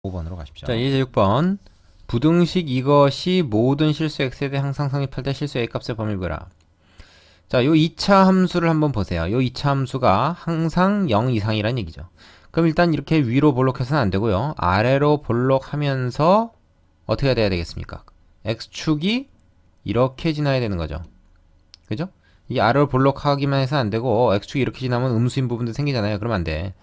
5번으로 가십시오. 자, 이제 6번. 부등식 이것이 모든 실수 x에 대해 항상 성립할 때 실수 a 값의 범위를 구해라. 자, 요 2차 함수를 한번 보세요. 요 2차 함수가 항상 0 이상이란 얘기죠. 그럼 일단 이렇게 위로 볼록해서는 안 되고요. 아래로 볼록하면서 어떻게 해야 되겠습니까? x축이 이렇게 지나야 되는 거죠. 그죠? 이 아래로 볼록하기만 해서는 안 되고 x축이 이렇게 지나면 음수인 부분도 생기잖아요. 그러면 안 돼.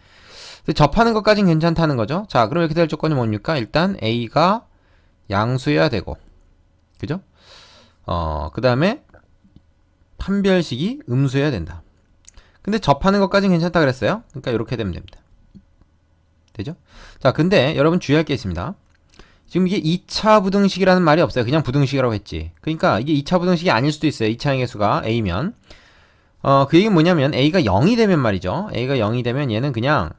접하는 것까진 괜찮다는 거죠. 자, 그럼 이렇게 될 조건이 뭡니까? 일단 a가 양수여야 되고, 그죠? 그 다음에 판별식이 음수여야 된다. 근데 접하는 것까진 괜찮다 그랬어요. 그러니까 이렇게 되면 됩니다. 되죠? 자, 근데 여러분 주의할 게 있습니다. 지금 이게 2차 부등식이라는 말이 없어요. 그냥 부등식이라고 했지. 그러니까 이게 2차 부등식이 아닐 수도 있어요. 2차 행의수가 a면. 그 얘기는 뭐냐면 a가 0이 되면 말이죠. a가 0이 되면 얘는 그냥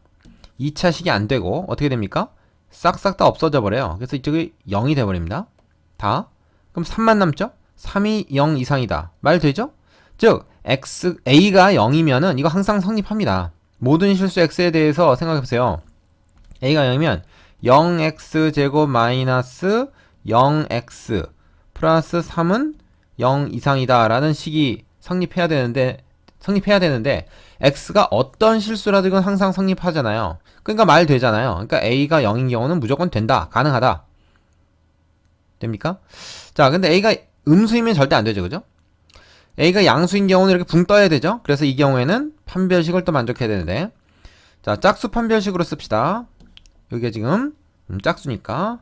2차식이 안 되고 어떻게 됩니까? 싹싹 다 없어져 버려요. 그래서 이쪽이 0이 돼 버립니다. 다. 그럼 3만 남죠? 3이 0 이상이다. 말 되죠? 즉 a가 0이면은 이거 항상 성립합니다. 모든 실수 x에 대해서 생각해 보세요. a가 0이면 0x 제곱 마이너스 0x 플러스 3은 0 이상이다 라는 식이 성립해야 되는데 x가 어떤 실수라도 이건 항상 성립하잖아요. 그러니까 말 되잖아요. 그러니까 a가 0인 경우는 무조건 된다. 가능하다. 됩니까? 자, 근데 a가 음수이면 절대 안 되죠. 그죠? a가 양수인 경우는 이렇게 붕 떠야 되죠. 그래서 이 경우에는 판별식을 또 만족해야 되는데, 자, 짝수 판별식으로 씁시다. 여기가 지금 짝수니까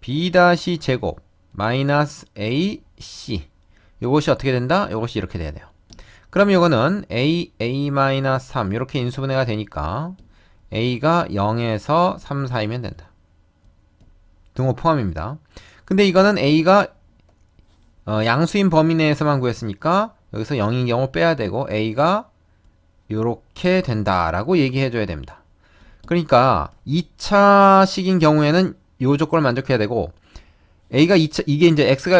b-제곱 마이너스 ac 요것이 어떻게 된다? 요것이 이렇게 돼야 돼요. 그럼 이거는 a-3 이렇게 인수분해가 되니까 a가 0에서 3 사이면 된다. 등호 포함입니다. 근데 이거는 a가 양수인 범위 내에서만 구했으니까 여기서 0인 경우 빼야 되고 a가 이렇게 된다라고 얘기해줘야 됩니다. 그러니까 2차식인 경우에는 이 조건을 만족해야 되고 a가 2차 이게 이제 x에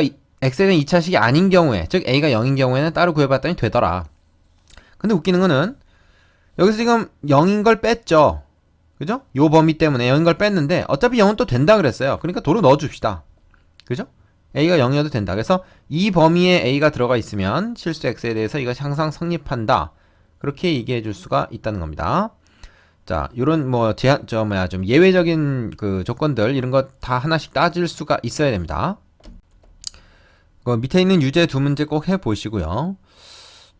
대한 2차식이 아닌 경우에 즉 a가 0인 경우에는 따로 구해봤더니 되더라. 근데 웃기는 거는 여기서 지금 0인 걸 뺐죠. 그죠? 요 범위 때문에 0인 걸 뺐는데 어차피 0은 또 된다 그랬어요. 그러니까 도로 넣어줍시다. 그죠? a가 0이어도 된다. 그래서 이 범위에 a가 들어가 있으면 실수 x에 대해서 이것이 항상 성립한다. 그렇게 얘기해 줄 수가 있다는 겁니다. 자, 요런 뭐 좀 예외적인 그 조건들 이런 거 다 하나씩 따질 수가 있어야 됩니다. 그 밑에 있는 유제 두 문제 꼭 해 보시고요.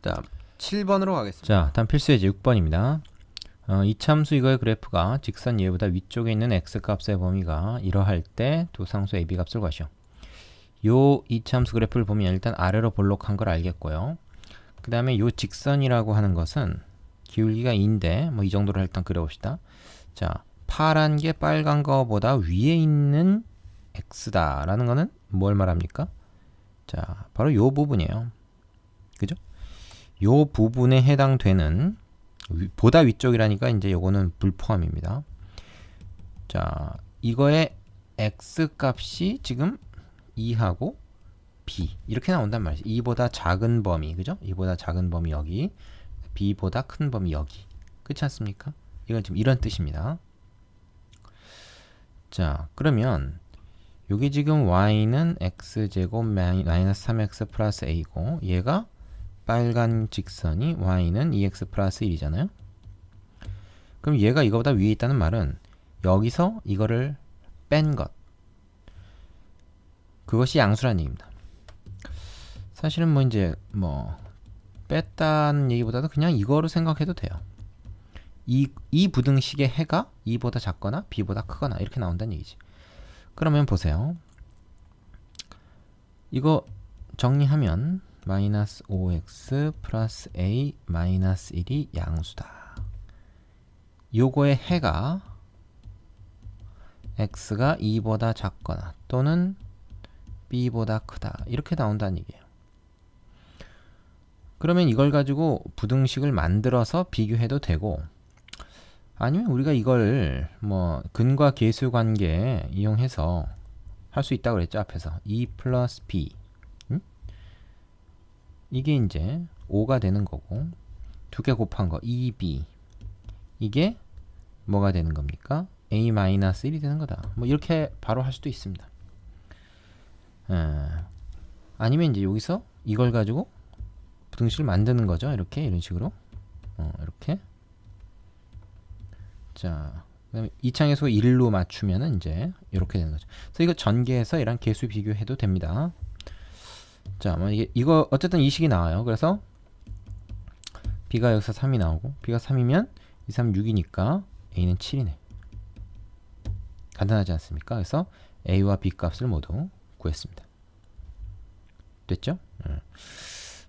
자, 7번으로 가겠습니다. 자, 다음 필수 예제 6번입니다. 이참수 이거의 그래프가 직선 얘보다 위쪽에 있는 x값의 범위가 이러할 때 두 상수 ab 값을 구하시오. 요 이참수 그래프를 보면 일단 아래로 볼록한 걸 알겠고요. 그 다음에 요 직선이라고 하는 것은 기울기가 2인데 뭐 이 정도로 일단 그려봅시다. 자, 파란 게 빨간 거보다 위에 있는 x다 라는 거는 뭘 말합니까? 자, 바로 요 부분이에요. 그죠? 요 부분에 해당되는 보다 위쪽이라니까 이제 요거는 불포함입니다. 자, 이거의 x 값이 지금 2하고 b 이렇게 나온단 말이죠. 2보다 작은 범위, 그죠? 2보다 작은 범위 여기, b보다 큰 범위 여기. 그렇지 않습니까? 이건 지금 이런 뜻입니다. 자, 그러면 여기 지금 y는 x제곱 마이너스 3x 플러스 a고 얘가 빨간 직선이 y는 2x 플러스 1이잖아요. 그럼 얘가 이거보다 위에 있다는 말은 여기서 이거를 뺀 것, 그것이 양수라는 얘기입니다. 사실은 뭐 이제 뭐 뺐다는 얘기보다도 그냥 이거로 생각해도 돼요. 이 부등식의 해가 2보다 작거나 b보다 크거나 이렇게 나온다는 얘기지. 그러면 보세요. 이거 정리하면 마이너스 5x 플러스 a 마이너스 1이 양수다. 요거의 해가 x가 2보다 작거나 또는 b보다 크다 이렇게 나온다는 얘기예요. 그러면 이걸 가지고 부등식을 만들어서 비교해도 되고 아니면 우리가 이걸 뭐 근과 계수 관계 이용해서 할 수 있다고 그랬죠. 앞에서 2 플러스 b 이게 이제 5가 되는 거고 두 개 곱한 거 2b 이게 뭐가 되는 겁니까? A-1이 되는 거다. 뭐 이렇게 바로 할 수도 있습니다. 아니면 이제 여기서 이걸 가지고 부등식을 만드는 거죠. 이렇게 이런 식으로 이렇게. 자, 그다음에 이창에서 1로 맞추면은 이제 이렇게 되는 거죠. 그래서 이거 전개해서 얘랑 개수 비교해도 됩니다. 자, 뭐 이거 어쨌든 이 식이 나와요. 그래서 b가 여기서 3이 나오고 b가 3이면 2, 3, 6이니까 a는 7이네. 간단하지 않습니까? 그래서 a와 b 값을 모두 구했습니다. 됐죠?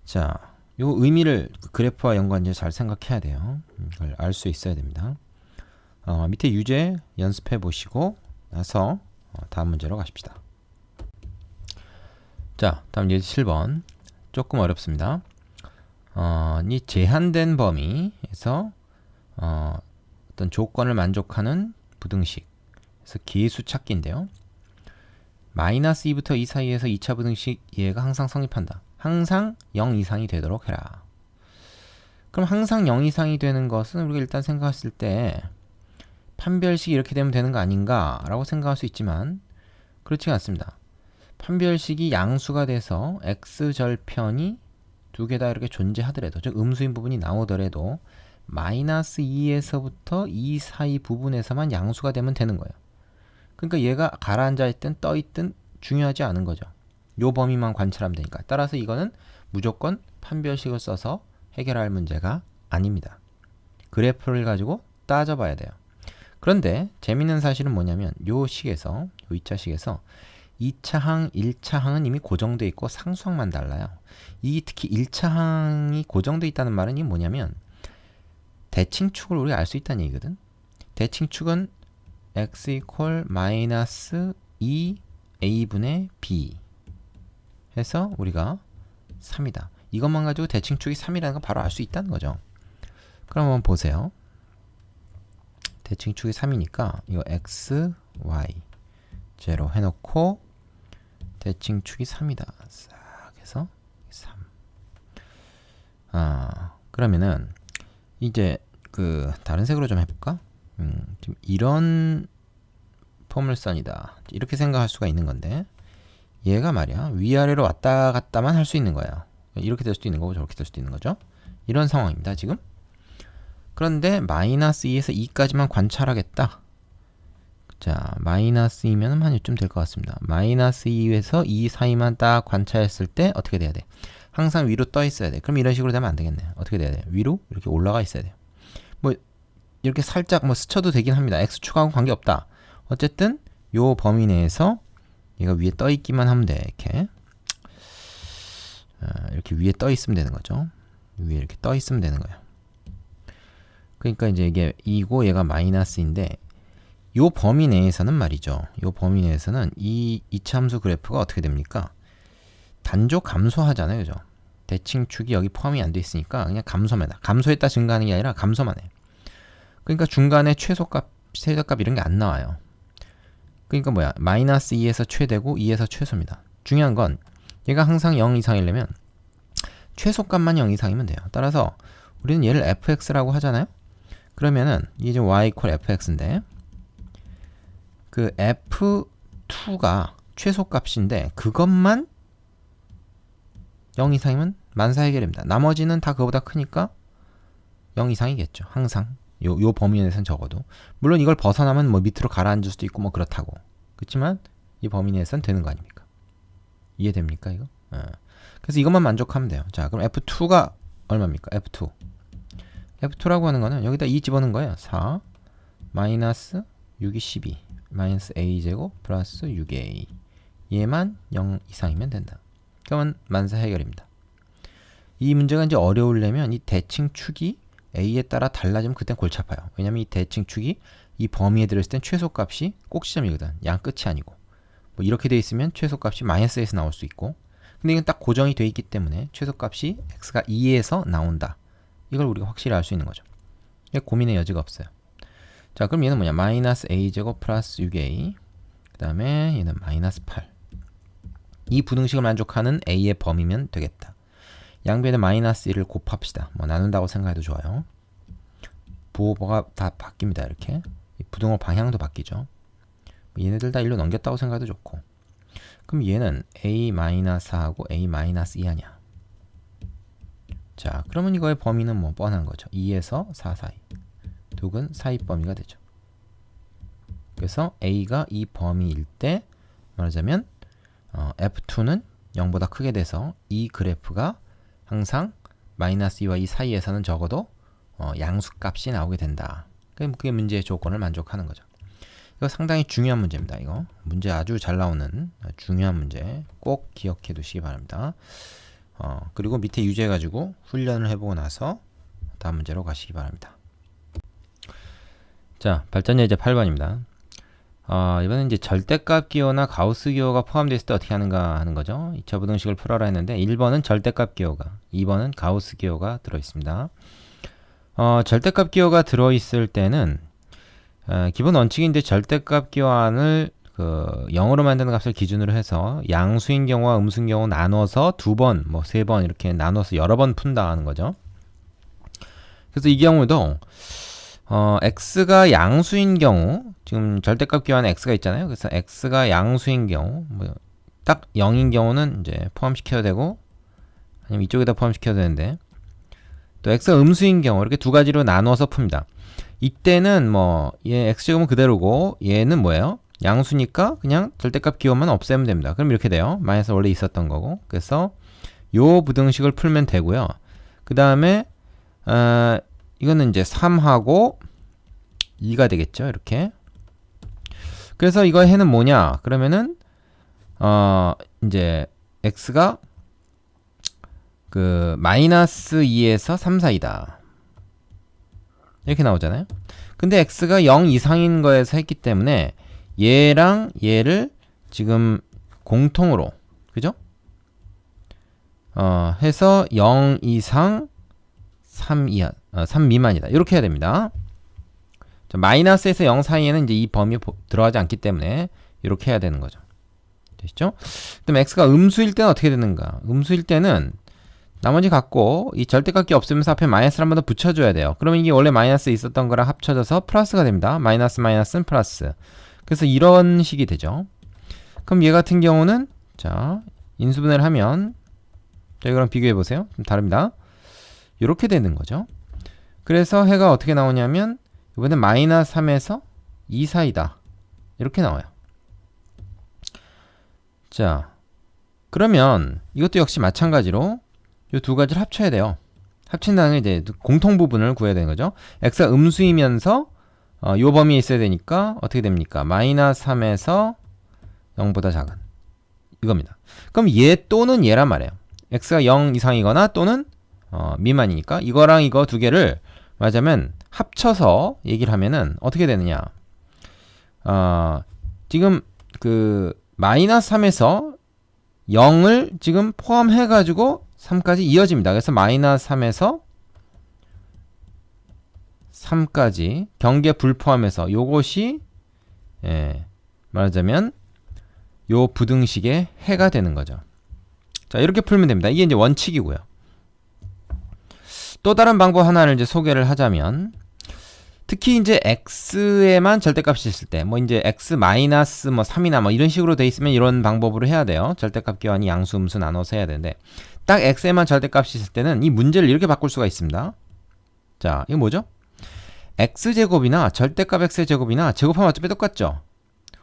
자, 요 의미를 그래프와 연관지어 잘 생각해야 돼요. 이걸 알 수 있어야 됩니다. 밑에 유제 연습해 보시고 나서 다음 문제로 가십시다. 자, 다음 예제 7번. 조금 어렵습니다. 이 제한된 범위에서 어떤 조건을 만족하는 부등식, 그래서 개수 찾기인데요. 마이너스 2부터 2 사이에서 2차 부등식 얘가 항상 성립한다. 항상 0 이상이 되도록 해라. 그럼 항상 0 이상이 되는 것은 우리가 일단 생각했을 때 판별식이 이렇게 되면 되는 거 아닌가 라고 생각할 수 있지만 그렇지 않습니다. 판별식이 양수가 돼서 x절편이 두 개 다 이렇게 존재하더라도, 즉 음수인 부분이 나오더라도 마이너스 2에서부터 2 사이 부분에서만 양수가 되면 되는 거예요. 그러니까 얘가 가라앉아 있든 떠 있든 중요하지 않은 거죠. 요 범위만 관찰하면 되니까. 따라서 이거는 무조건 판별식을 써서 해결할 문제가 아닙니다. 그래프를 가지고 따져봐야 돼요. 그런데 재밌는 사실은 뭐냐면 요 식에서, 요 2차 식에서 2차 항, 1차 항은 이미 고정되어 있고 상수항만 달라요. 이 특히 1차 항이 고정되어 있다는 말은 이게 뭐냐면 대칭축을 우리가 알 수 있다는 얘기거든. 대칭축은 x 이퀄 마이너스 2a분의 b 해서 우리가 3이다. 이것만 가지고 대칭축이 3이라는 걸 바로 알 수 있다는 거죠. 그럼 한번 보세요. 대칭축이 3이니까 이거 x, y 제로 해놓고 대칭축이 3이다. 싹 해서 3. 그러면은 이제 그 다른 색으로 좀 해볼까? 지금 이런 포물선이다. 이렇게 생각할 수가 있는 건데 얘가 말이야 위아래로 왔다 갔다만 할 수 있는 거야. 이렇게 될 수도 있는 거고 저렇게 될 수도 있는 거죠. 이런 상황입니다. 지금. 그런데 마이너스 2에서 2까지만 관찰하겠다. 자, 마이너스 2면은 한 이쯤 될 것 같습니다. 마이너스 2에서 2 사이만 딱 관찰했을 때 어떻게 돼야 돼? 항상 위로 떠 있어야 돼. 그럼 이런 식으로 되면 안 되겠네. 어떻게 돼야 돼? 위로 이렇게 올라가 있어야 돼요. 뭐 이렇게 살짝 뭐 스쳐도 되긴 합니다. x축하고는 관계없다. 어쨌든 요 범위 내에서 얘가 위에 떠 있기만 하면 돼. 이렇게 위에 떠 있으면 되는 거죠. 위에 이렇게 떠 있으면 되는 거예요. 그러니까 이제 이게 2고 얘가 마이너스인데 요 범위 내에서는 말이죠. 요 범위 내에서는 이 이차함수 그래프가 어떻게 됩니까? 단조 감소하잖아요. 그죠? 대칭축이 여기 포함이 안 돼 있으니까 그냥 감소만 해. 감소했다 증가하는 게 아니라 감소만 해. 그러니까 중간에 최소값, 최저값 이런 게 안 나와요. 그러니까 뭐야? 마이너스 2에서 최대고 2에서 최소입니다. 중요한 건 얘가 항상 0 이상이려면 최소값만 0 이상이면 돼요. 따라서 우리는 얘를 fx라고 하잖아요. 그러면은 이게 지금 y 이퀄 fx인데 그 f2가 최소값인데 그것만 0 이상이면 만사 해결입니다. 나머지는 다 그거보다 크니까 0 이상이겠죠. 항상 요 범위 내에서는 적어도. 물론 이걸 벗어나면 뭐 밑으로 가라앉을 수도 있고 뭐 그렇다고. 그렇지만 이 범위 내에서는 되는 거 아닙니까? 이해됩니까 이거? 그래서 이것만 만족하면 돼요. 자, 그럼 f2가 얼마입니까? f2. f2라고 하는 거는 여기다 2 집어넣은 거예요. 4 마이너스 6이 12 마이너스 a제곱 플러스 6a 얘만 0 이상이면 된다. 그러면 만사 해결입니다. 이 문제가 이제 어려우려면 이 대칭축이 a에 따라 달라지면 그땐 골치 아파요. 왜냐면 이 대칭축이 이 범위에 들어있을 땐 최소값이 꼭지점이거든. 양 끝이 아니고. 뭐 이렇게 돼 있으면 최소값이 마이너스 1에서 나올 수 있고, 근데 이건 딱 고정이 돼 있기 때문에 최소값이 x가 2에서 나온다. 이걸 우리가 확실히 알 수 있는 거죠. 고민의 여지가 없어요. 자, 그럼 얘는 뭐냐? 마이너스 a제곱 플러스 6a 그 다음에 얘는 마이너스 8. 이 부등식을 만족하는 a의 범위면 되겠다. 양변에 마이너스 1을 곱합시다. 뭐 나눈다고 생각해도 좋아요. 부호가 다 바뀝니다. 이렇게 이 부등호 방향도 바뀌죠. 얘네들 다 1로 넘겼다고 생각해도 좋고. 그럼 얘는 a-4하고 a-2 하냐. 자, 그러면 이거의 범위는 뭐 뻔한 거죠. 2에서 4 사이. 둑은 사이 범위가 되죠. 그래서 a가 이 범위일 때 말하자면 f2는 0보다 크게 돼서 이 그래프가 항상 -2와 2 사이에서는 적어도 양수값이 나오게 된다. 그게 문제의 조건을 만족하는 거죠. 이거 상당히 중요한 문제입니다. 이거 문제 아주 잘 나오는 중요한 문제 꼭 기억해 두시기 바랍니다. 그리고 밑에 유지해 가지고 훈련을 해보고 나서 다음 문제로 가시기 바랍니다. 자, 발전 예제 8번입니다. 이번엔 이제 절대값 기호나 가우스 기호가 포함되어 있을 때 어떻게 하는가 하는 거죠. 2차 부등식을 풀어라 했는데 1번은 절대값 기호가, 2번은 가우스 기호가 들어있습니다. 절대값 기호가 들어있을 때는 기본 원칙인데 절대값 기호안을 0으로 만드는 값을 기준으로 해서 양수인 경우와 음수인 경우 나눠서 2번, 뭐 3번 이렇게 나눠서 여러 번 푼다 하는 거죠. 그래서 이 경우도 x가 양수인 경우, 지금 절대값 기호안에 x가 있잖아요. 그래서 x가 양수인 경우, 딱 0인 경우는 이제 포함시켜야 되고, 아니면 이쪽에다 포함시켜야 되는데, 또 x가 음수인 경우 이렇게 두 가지로 나눠서 풉니다. 이때는 얘 x제곱은 그대로고 얘는 뭐예요? 양수니까 그냥 절대값 기호만 없애면 됩니다. 그럼 이렇게 돼요. 마이너스 원래 있었던 거고. 그래서 요 부등식을 풀면 되고요. 그 다음에 이거는 이제 3하고 2가 되겠죠. 이렇게. 그래서 이거 해는 뭐냐? 그러면은 이제 x가 -2에서 3 사이다. 이렇게 나오잖아요. 근데 x가 0 이상인 거에서 했기 때문에 얘랑 얘를 지금 공통으로, 그죠? 해서 0 이상 3 이하, 3 미만이다. 이렇게 해야 됩니다. 자, 마이너스에서 0 사이에는 이제 이 범위에 들어가지 않기 때문에 이렇게 해야 되는 거죠. 되시죠? 그럼 x가 음수일 때는 어떻게 되는가? 음수일 때는 나머지 갖고 이 절대값기 없으면서 앞에 마이너스를 한 번 더 붙여줘야 돼요. 그러면 이게 원래 마이너스 있었던 거랑 합쳐져서 플러스가 됩니다. 마이너스는 플러스. 그래서 이런 식이 되죠. 그럼 얘 같은 경우는 자, 인수분해를 하면 자, 이거랑 비교해 보세요. 좀 다릅니다. 이렇게 되는 거죠. 그래서 해가 어떻게 나오냐면 이번엔 -3에서 2 사이다. 이렇게 나와요. 자, 그러면 이것도 역시 마찬가지로 이 두 가지를 합쳐야 돼요. 합친다는 게 이제 공통 부분을 구해야 되는 거죠. x가 음수이면서 요 범위에 있어야 되니까 어떻게 됩니까? -3에서 0보다 작은 이겁니다. 그럼 얘 또는 얘란 말이에요. x가 0 이상이거나 또는 미만이니까 이거랑 이거 두 개를 말하자면 합쳐서 얘기를 하면은 어떻게 되느냐? 지금 -3에서 0을 지금 포함해가지고 3까지 이어집니다. 그래서 -3에서 3까지 경계 불포함해서 요것이 말하자면 요 부등식의 해가 되는 거죠. 자, 이렇게 풀면 됩니다. 이게 이제 원칙이고요. 또 다른 방법 하나를 이제 소개를 하자면 특히 이제 x에만 절대값이 있을 때 이제 x 마이너스 3이나 이런 식으로 돼 있으면 이런 방법으로 해야 돼요. 절대값 기호안이 양수 음수 나눠서 해야 되는데 딱 x에만 절대값이 있을 때는 이 문제를 이렇게 바꿀 수가 있습니다. 자, 이거 뭐죠? x제곱이나 절대값 x제곱이나 제곱하면 어차피 똑같죠?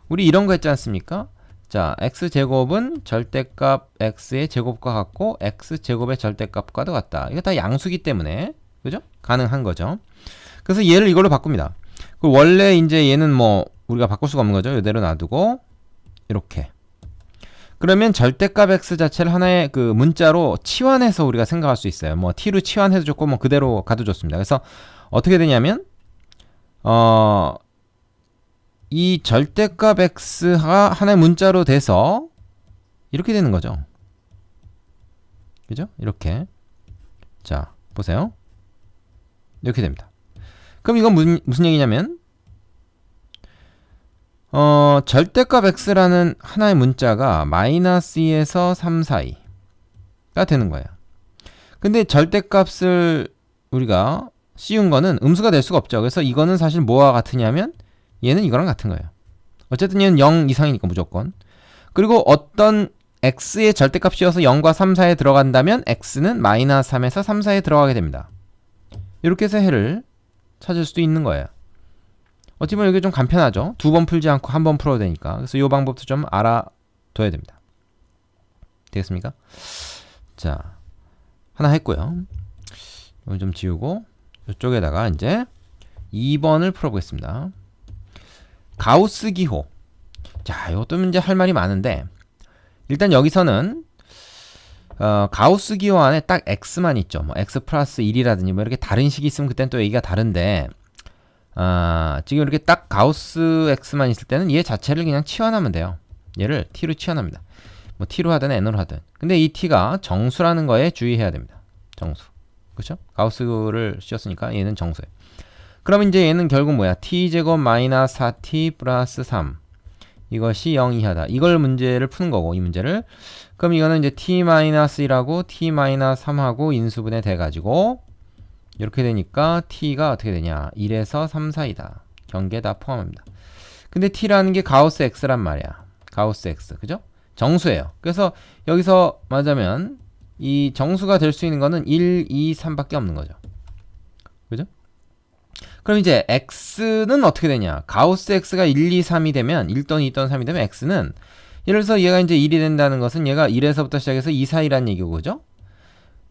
우리 이런 거 했지 않습니까? 자, x제곱은 절대값 x의 제곱과 같고 x제곱의 절대값과도 같다. 이거 다 양수기 때문에 그죠? 가능한 거죠. 그래서 얘를 이걸로 바꿉니다. 원래 이제 얘는 우리가 바꿀 수가 없는 거죠. 이대로 놔두고 이렇게. 그러면 절대값 x 자체를 하나의 문자로 치환해서 우리가 생각할 수 있어요. t로 치환해도 좋고 그대로 가도 좋습니다. 그래서 어떻게 되냐면 이 절대값 x가 하나의 문자로 돼서 이렇게 되는 거죠. 그죠? 이렇게. 자, 보세요. 이렇게 됩니다. 그럼 이건 무슨 얘기냐면 절대값 x라는 하나의 문자가 -2에서 3 사이가 되는 거예요. 근데 절대값을 우리가 씌운 거는 음수가 될 수가 없죠. 그래서 이거는 사실 뭐와 같으냐면 얘는 이거랑 같은 거예요. 어쨌든 얘는 0 이상이니까 무조건. 그리고 어떤 x의 절대값이어서 0과 3 사이에 들어간다면 x는 마이너스 3에서 3 사이에 들어가게 됩니다. 이렇게 해서 해를 찾을 수도 있는 거예요. 어찌 보면 이게 좀 간편하죠. 두 번 풀지 않고 한 번 풀어도 되니까. 그래서 이 방법도 좀 알아둬야 됩니다. 되겠습니까? 자, 하나 했고요. 이걸 좀 지우고 이쪽에다가 이제 2번을 풀어보겠습니다. 가우스 기호. 자, 이것도 이제 할 말이 많은데 일단 여기서는 가우스 기호 안에 딱 x만 있죠. 뭐 x 플러스 1이라든지 뭐 이렇게 다른 식이 있으면 그땐 또 얘기가 다른데 지금 이렇게 딱 가우스 x만 있을 때는 얘 자체를 그냥 치환하면 돼요. 얘를 t로 치환합니다. 뭐 t로 하든 n으로 하든. 근데 이 t가 정수라는 거에 주의해야 됩니다. 정수. 그렇죠? 가우스를 씌웠으니까 얘는 정수예요. 그럼 이제 얘는 결국 뭐야? t제곱 마이너스 4t 플러스 3 이것이 0 이하다. 이걸 문제를 푸는 거고 이 문제를. 그럼 이거는 이제 t-1하고 t-3하고 인수분해 돼가지고 이렇게 되니까 t가 어떻게 되냐? 1에서 3 사이다. 경계 다 포함합니다. 근데 t라는 게 가우스 x란 말이야. 가우스 x. 그죠? 정수예요. 그래서 여기서 말하자면 이 정수가 될 수 있는 거는 1, 2, 3밖에 없는 거죠. 그죠? 그럼 이제 x는 어떻게 되냐? 가우스 x가 1, 2, 3이 되면 1 또는 2 또는 3이 되면 x는 예를 들어서 얘가 이제 1이 된다는 것은 얘가 1에서부터 시작해서 2 사이라는 얘기고 그죠?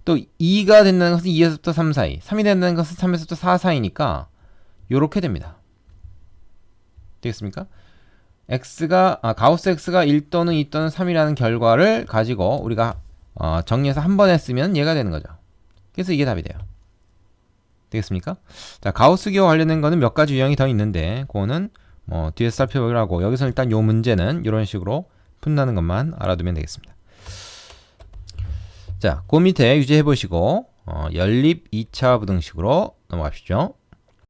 또 2가 된다는 것은 2에서부터 3 사이, 3이 된다는 것은 3에서부터 4 사이니까 요렇게 됩니다. 되겠습니까? 가우스 x가 1 또는 2 또는 3이라는 결과를 가지고 우리가 정리해서 한 번에 쓰면 얘가 되는 거죠. 그래서 이게 답이 돼요. 되겠습니까? 자, 가우스 기호 관련된 거는 몇 가지 유형이 더 있는데 그거는 뭐 뒤에서 살펴보기로 하고 여기서 일단 요 문제는 이런 식으로 푼다는 것만 알아두면 되겠습니다. 자, 그 밑에 유지해 보시고 연립 2차 부등식으로 넘어가십시오.